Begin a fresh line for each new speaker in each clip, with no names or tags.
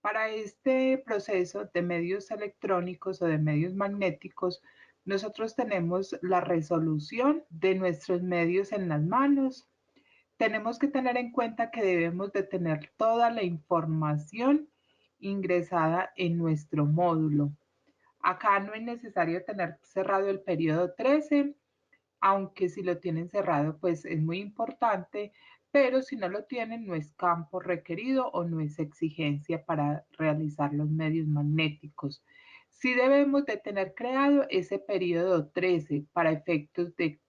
Para este proceso de medios electrónicos o de medios magnéticos, nosotros tenemos la resolución de nuestros medios en las manos. Tenemos que tener en cuenta que debemos de tener toda la información ingresada en nuestro módulo. Acá no es necesario tener cerrado el periodo 13, aunque si lo tienen cerrado, pues es muy importante, pero si no lo tienen, no es campo requerido o no es exigencia para realizar los medios magnéticos. Sí debemos de tener creado ese periodo 13 para efectos de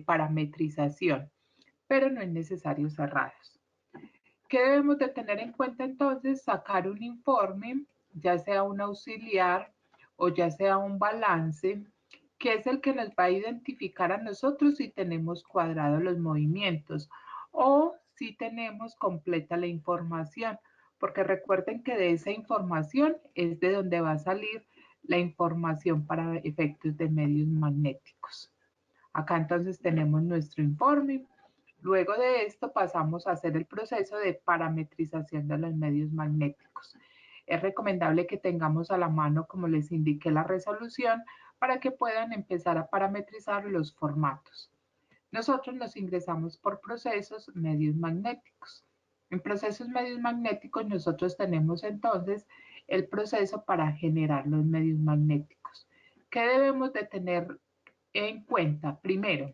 parametrización, pero no es necesario cerrados. ¿Qué debemos de tener en cuenta entonces? Sacar un informe, ya sea un auxiliar o ya sea un balance, que es el que nos va a identificar a nosotros si tenemos cuadrados los movimientos o si tenemos completa la información, porque recuerden que de esa información es de donde va a salir la información para efectos de medios magnéticos. Acá entonces tenemos nuestro informe. Luego de esto pasamos a hacer el proceso de parametrización de los medios magnéticos. Es recomendable que tengamos a la mano, como les indiqué, la resolución para que puedan empezar a parametrizar los formatos. Nosotros nos ingresamos por procesos medios magnéticos. En procesos medios magnéticos nosotros tenemos entonces el proceso para generar los medios magnéticos. ¿Qué debemos de tener en cuenta? Primero,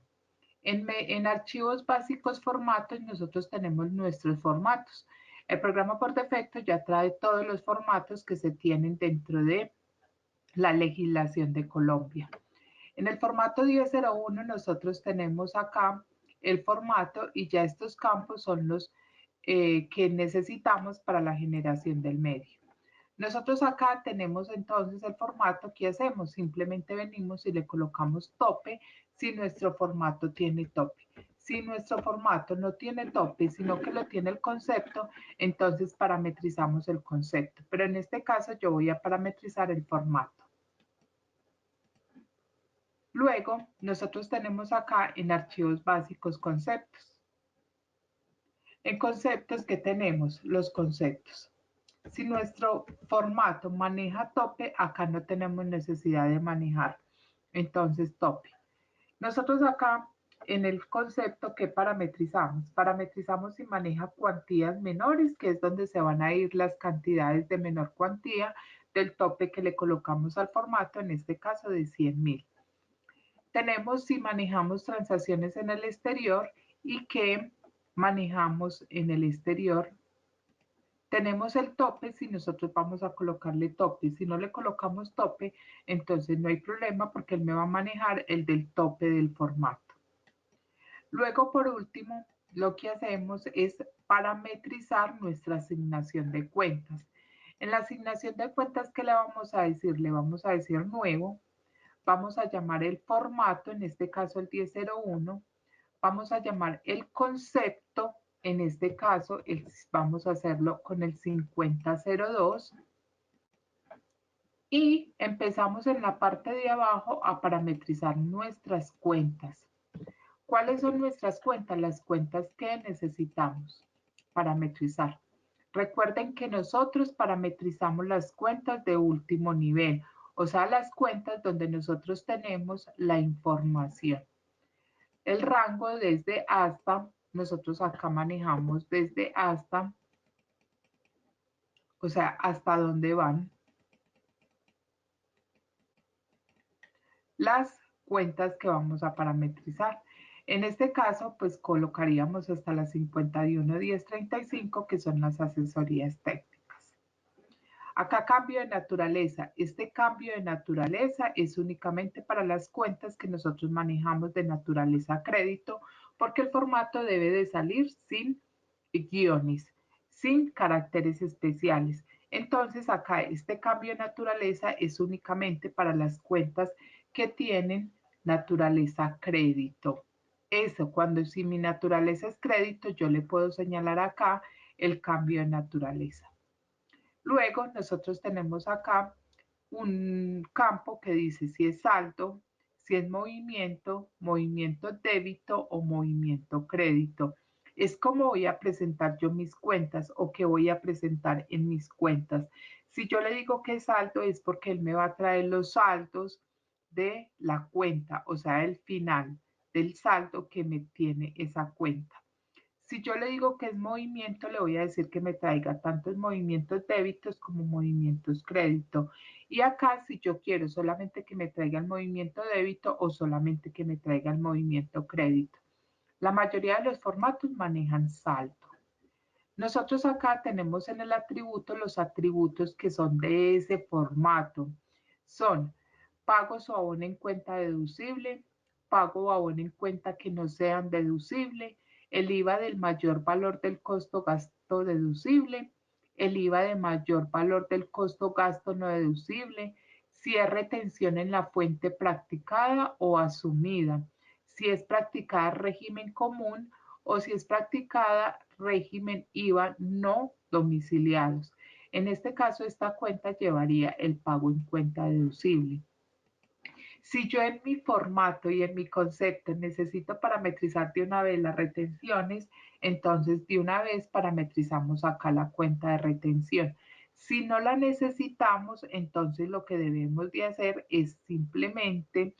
en archivos básicos formatos nosotros tenemos nuestros formatos. El programa por defecto ya trae todos los formatos que se tienen dentro de la legislación de Colombia. En el formato 1001 nosotros tenemos acá el formato y ya estos campos son los que necesitamos para la generación del medio. Nosotros acá tenemos entonces el formato. ¿Qué hacemos? Simplemente venimos y le colocamos tope si nuestro formato tiene tope. Si nuestro formato no tiene tope, sino que lo tiene el concepto, entonces parametrizamos el concepto. Pero en este caso yo voy a parametrizar el formato. Luego, nosotros tenemos acá en archivos básicos conceptos. En conceptos, ¿qué tenemos? Los conceptos. Si nuestro formato maneja tope, acá no tenemos necesidad de manejar entonces tope. Nosotros acá en el concepto, ¿qué parametrizamos? Parametrizamos si maneja cuantías menores, que es donde se van a ir las cantidades de menor cuantía del tope que le colocamos al formato, en este caso de 100.000. Tenemos si manejamos transacciones en el exterior y qué manejamos en el exterior. Tenemos el tope si nosotros vamos a colocarle tope. Si no le colocamos tope, entonces no hay problema porque él me va a manejar el del tope del formato. Luego, por último, lo que hacemos es parametrizar nuestra asignación de cuentas. En la asignación de cuentas, ¿qué le vamos a decir? Le vamos a decir nuevo. Vamos a llamar el formato, en este caso el 1001. Vamos a llamar el concepto, en este caso vamos a hacerlo con el 5002 y empezamos en la parte de abajo a parametrizar nuestras cuentas. ¿Cuáles son nuestras cuentas? Las cuentas que necesitamos parametrizar. Recuerden que nosotros parametrizamos las cuentas de último nivel, o sea, las cuentas donde nosotros tenemos la información. El rango desde hasta, nosotros acá manejamos desde hasta, o sea, hasta dónde van las cuentas que vamos a parametrizar. En este caso, pues colocaríamos hasta las 51.1035, que son las asesorías técnicas. Acá cambio de naturaleza. Este cambio de naturaleza es únicamente para las cuentas que nosotros manejamos de naturaleza crédito, porque el formato debe de salir sin guiones, sin caracteres especiales. Entonces acá este cambio de naturaleza es únicamente para las cuentas que tienen naturaleza crédito. Eso, cuando si mi naturaleza es crédito, yo le puedo señalar acá el cambio de naturaleza. Luego nosotros tenemos acá un campo que dice si es saldo, si es movimiento, movimiento débito o movimiento crédito. es cómo voy a presentar yo mis cuentas o qué voy a presentar en mis cuentas. Si yo le digo que es saldo es porque él me va a traer los saldos de la cuenta, o sea, el final del saldo que me tiene esa cuenta. Si yo le digo que es movimiento, le voy a decir que me traiga tantos movimientos débitos como movimientos crédito. Y acá, si yo quiero solamente que me traiga el movimiento débito o solamente que me traiga el movimiento crédito. La mayoría de los formatos manejan saldo. Nosotros acá tenemos en el atributo los atributos que son de ese formato. Son pagos o abono en cuenta deducible, pago o abono en cuenta que no sean deducible, el IVA del mayor valor del costo gasto deducible, el IVA de mayor valor del costo gasto no deducible, si es retención en la fuente practicada o asumida, si es practicada régimen común o si es practicada régimen IVA no domiciliados. En este caso, esta cuenta llevaría el pago en cuenta deducible. Si yo en mi formato y en mi concepto necesito parametrizar de una vez las retenciones, entonces de una vez parametrizamos acá la cuenta de retención. Si no la necesitamos, entonces lo que debemos de hacer es simplemente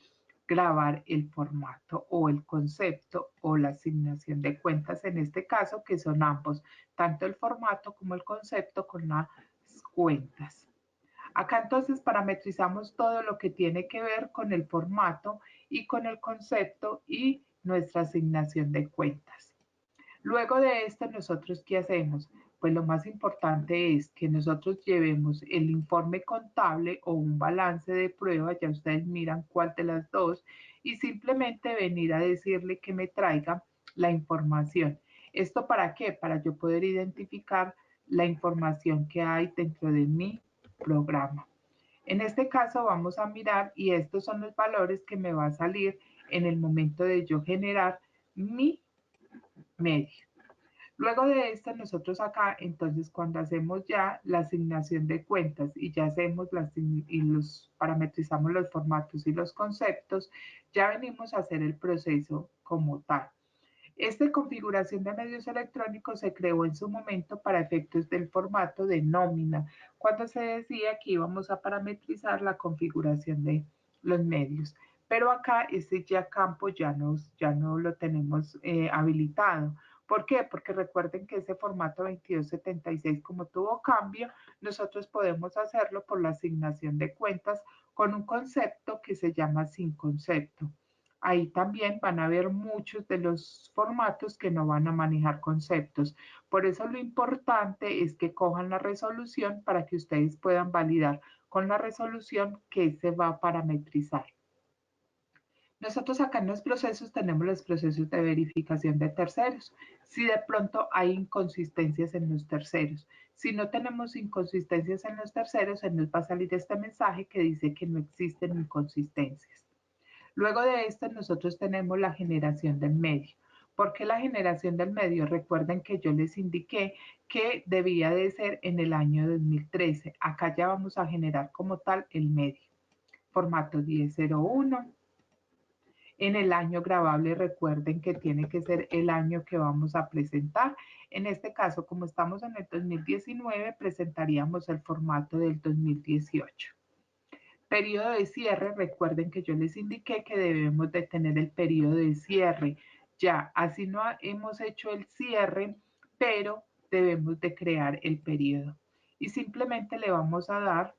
grabar el formato o el concepto o la asignación de cuentas en este caso, que son ambos, tanto el formato como el concepto con las cuentas. Acá entonces parametrizamos todo lo que tiene que ver con el formato y con el concepto y nuestra asignación de cuentas. Luego de esto, nosotros, ¿qué hacemos? Pues lo más importante es que nosotros llevemos el informe contable o un balance de prueba, ya ustedes miran cuál de las dos, y simplemente venir a decirle que me traiga la información. ¿Esto para qué? Para yo poder identificar la información que hay dentro de mi programa. En este caso vamos a mirar y estos son los valores que me va a salir en el momento de yo generar mi medio. Luego de esto, nosotros acá, entonces, cuando hacemos ya la asignación de cuentas y ya hacemos parametrizamos los formatos y los conceptos, ya venimos a hacer el proceso como tal. Esta configuración de medios electrónicos se creó en su momento para efectos del formato de nómina, cuando se decía que íbamos a parametrizar la configuración de los medios. Pero acá ese ya campo ya no lo tenemos habilitado. ¿Por qué? Porque recuerden que ese formato 2276, como tuvo cambio, nosotros podemos hacerlo por la asignación de cuentas con un concepto que se llama sin concepto. Ahí también van a ver muchos de los formatos que no van a manejar conceptos. Por eso lo importante es que cojan la resolución para que ustedes puedan validar con la resolución que se va a parametrizar. Nosotros acá en los procesos tenemos los procesos de verificación de terceros. Si de pronto hay inconsistencias en los terceros. Si no tenemos inconsistencias en los terceros, se nos va a salir este mensaje que dice que no existen inconsistencias. Luego de esto, nosotros tenemos la generación del medio. ¿Por qué la generación del medio? Recuerden que yo les indiqué que debía de ser en el año 2013. Acá ya vamos a generar como tal el medio. Formato 1001. En el año grabable, recuerden que tiene que ser el año que vamos a presentar. En este caso, como estamos en el 2019, presentaríamos el formato del 2018. Periodo de cierre, recuerden que yo les indiqué que debemos de tener el periodo de cierre. Ya, así no hemos hecho el cierre, pero debemos de crear el periodo. Y simplemente le vamos a dar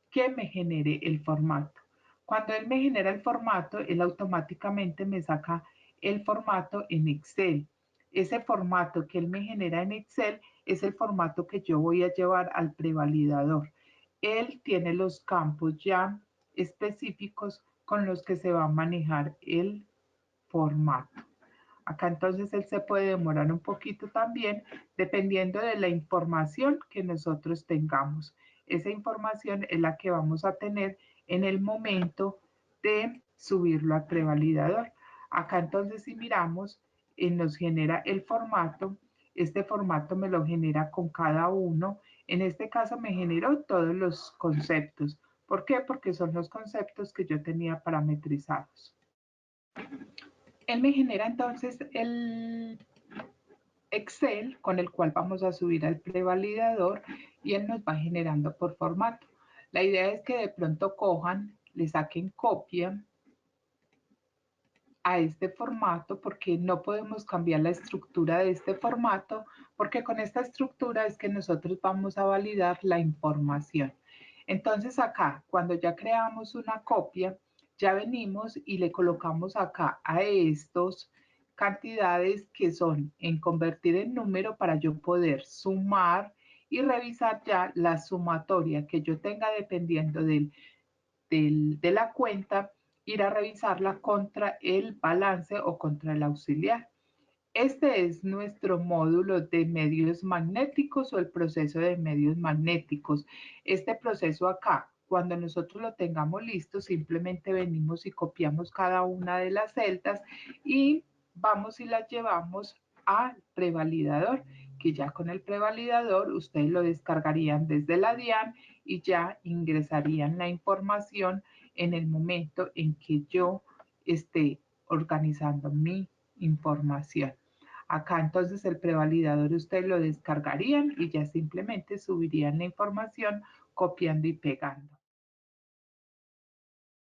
que me genere el formato. Cuando él me genera el formato, él automáticamente me saca el formato en Excel. Ese formato que él me genera en Excel es el formato que yo voy a llevar al prevalidador. Él tiene los campos ya específicos con los que se va a manejar el formato. Acá entonces él se puede demorar un poquito también dependiendo de la información que nosotros tengamos. Esa información es la que vamos a tener en el momento de subirlo al prevalidador. Acá entonces si miramos, nos genera el formato. Este formato me lo genera con cada uno. En este caso me generó todos los conceptos. ¿Por qué? Porque son los conceptos que yo tenía parametrizados. Él me genera entonces el Excel con el cual vamos a subir al prevalidador y él nos va generando por formato. La idea es que de pronto cojan, le saquen copia a este formato porque no podemos cambiar la estructura de este formato porque con esta estructura es que nosotros vamos a validar la información. Entonces acá, cuando ya creamos una copia, ya venimos y le colocamos acá a estos cantidades que son en convertir en número para yo poder sumar y revisar ya la sumatoria que yo tenga dependiendo de la cuenta, ir a revisarla contra el balance o contra el auxiliar. Este es nuestro módulo de medios magnéticos o el proceso de medios magnéticos. Este proceso acá, cuando nosotros lo tengamos listo, simplemente venimos y copiamos cada una de las celdas y vamos y las llevamos al prevalidador, que ya con el prevalidador ustedes lo descargarían desde la DIAN y ya ingresarían la información en el momento en que yo esté organizando mi información. Acá entonces el prevalidador ustedes lo descargarían y ya simplemente subirían la información copiando y pegando.